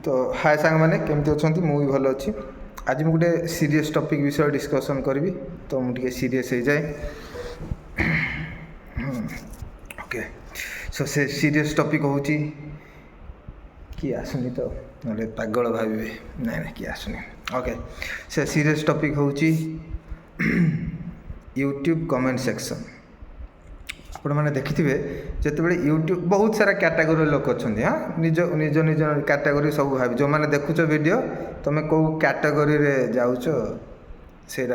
तो हाय सांग मैंने केमती अच्छा मुझे भल अच्छी आज मुझे गोटे सीरीयस टॉपिक विषय डिस्कसन करी तो मुझे सीरीयस हो जाए ओके सो से सीरीयस टॉपिक हूँ किए आसुनी तो ना पागल भावे ना ना किए आसुनी ओके से सीरीयस टॉपिक हूँ यूट्यूब कमेंट सेक्शन आपण मैंने देखिथे जिते यूट्यूब बहुत सारा कैटेगोरी लोक अच्छा हाँ निज निज निज कैटेगोरी सब भाव जो मैंने देखुच वीडियो तुम कौ कैटेगोरी जाऊच से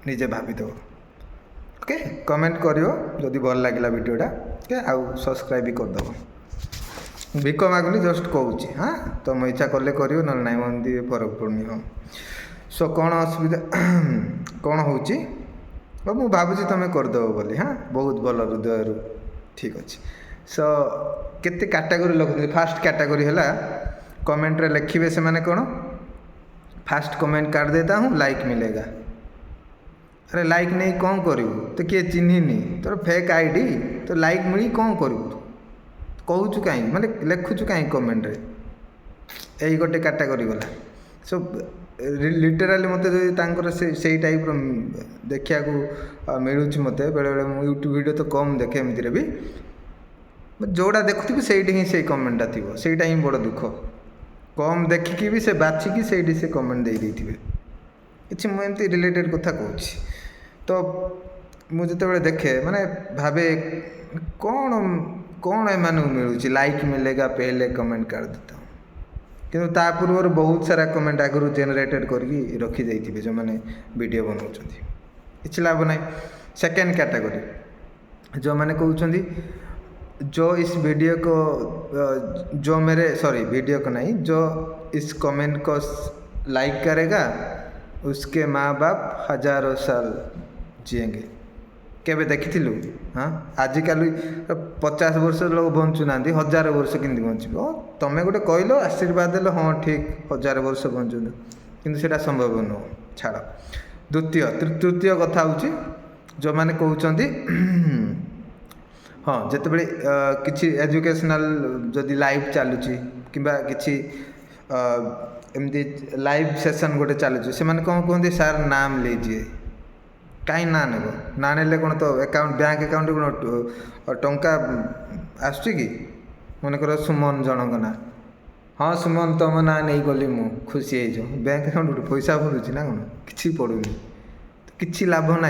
निजे भाविदेव ओके कमेंट करियो जदि भल लगे वीडियोटा ओके आउ सब्सक्राइब भी करदेव भिक मागुनी जस्ट कहूँ हाँ तुम इच्छा कले करियो ना ना मंदी फरक पड़नी हाँ सो कौन असुविधा कौन हो मुझे भावुँ तुम्हें करदेव बोली हाँ बहुत भल हृदय ठीक अच्छे सो केते कैटेगोरी लोक फास्ट कैटेगोरी है कमेंट रे लिखे से मैंने कौन फास्ट कमेंट काट देता हूँ लाइक मिलेगा अरे लाइक नहीं कौन करू तो किए चिन्हनी तोर फेक आईडी तो लाइक मिली कौन करू कहूँ कहीं माने लिखुचु कहीं कमेंट रे यही गोटे कैटेगोरी गला सो लिटराली मत से टाइप देखा मिलूँ मत बेले बेले मु यूट्यूब वीडियो तो कम देखे एमती भी जोड़ा देखुथि से ही कमेंटा थी से बड़ दुख कम देखिकी भी से बाछिकी से कमेंट दे देथिबे कि मुझे रिलेटेड कथा कहूँ तो मुझे जो देखे माने भावे कौन कौन एम मिलूँ लाइक मिलेगा पहले कमेंट कर देता हूँ किंतु ता पूर्व बहुत सारा कमेंट आगु जेनेटेड करके रखी जाइए जो मैंने वीडियो बनाऊँ किसी लाभ ना सेकेंड कैटेगरी जो मैंने कहते जो इस वीडियो को जो मेरे सॉरी वीडियो को नहीं जो इस कमेंट को लाइक करेगा उसके माँ बाप हजारों साल जिएंगे केबे देखिलु हाँ आजिकल 50 वर्ष लोग बंचु ना 1000 वर्ष केमती बंचो तुम गोटे कहल आशीर्वाद देल हाँ ठीक 1000 वर्ष बंचु किंतु सेटा संभव नुह छाड़ द्वितीय तृतीय कथा हूँ जो मैंने कहते हाँ जिते किसी एजुकेशनल जदि लाइव चलुची कि एमती लाइव सेशन गोटे चलुची से कौन कहते सार नाम लीजिए कहीं ना नेब ना ने कौन तो अकाउंट बैंक अकाउंट कौन टंका आसुची कि मनकर सुमन जनक ना हाँ सुमन तुम ना नहीं गली मु खुशी हो बैंक अकाउंट पैसा पड़ुची ना कौन कि पड़ूनी किसी लाभ ना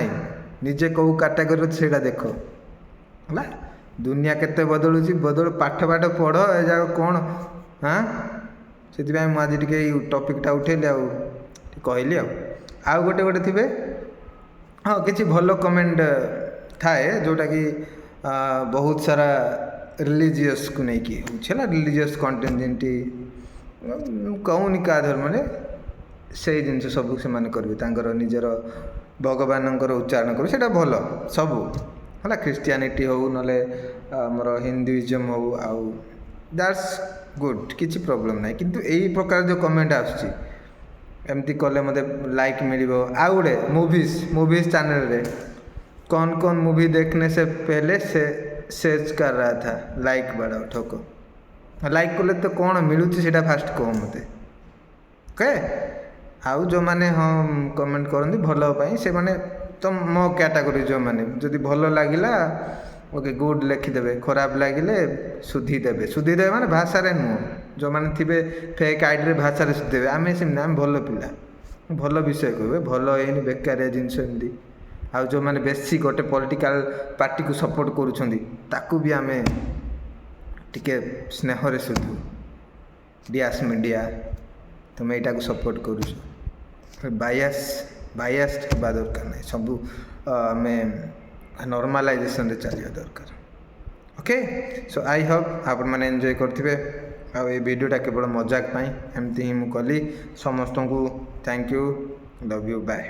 निजे कौ कैटेगोरी से देख है दुनिया केते बदलुची बदल पाठ पाठ पढ़ ए जाक कौन हाँ से मुझे टे टपिकटा उठेली कहली आउ गोटे गोटे थे हाँ किसी भल कमेंट थाए जोटा कि बहुत सारा रिलीजियस को नहीं कि है रिलीजियस कंटेंट जमी कहूनी क्या धर्म ने से जिन सब से करेंगे निजर भगवान उच्चारण कर भल सबू है क्रिश्चियनिटी हो नामर हिंदुइज्म हो आउ दैट्स गुड किसी प्रॉब्लम ना किंतु यही प्रकार जो कमेंट आसुची एमती कले मत लाइक मिल आ गए मूवीज चैनल रे कौन कौन मूवी देखने से पहले से सर्च कर रहा था लाइक बढ़ाओ ठोको लाइक कले तो कौन मिलूँ से फास्ट कह मत ओके आउ जो मैंने हाँ कमेंट करती भल से मैंने तो मो कैटेगोरी जो मैंने जदि भल लगिला ओके गुड लिखिदेवे खराब लगिले सुधीदेवे माने भाषा नुह जो मैंने थे फेक आईडी भाषा सुधीदेवे आम सेमती आम भल पिला भल विषय कहे भल है बेकारिया जिनस एमती आउ जो मैंने बेसी गोटे पॉलिटिकल पार्टी को सपोर्ट करूँ भी आम टिके स्नेह सुधु डियास मीडिया तुम यहाँ को सपोर्ट कर बायस हवा दरकार नहीं सबू आम नॉर्मलाइजेशन रे चलिया दरकार ओके सो आई होप आपण मैंने एंजॉय करथिबे आ ये वीडियोटा केवल मजाक पाई एमती ही मु कली समस्त को thank you love you bye.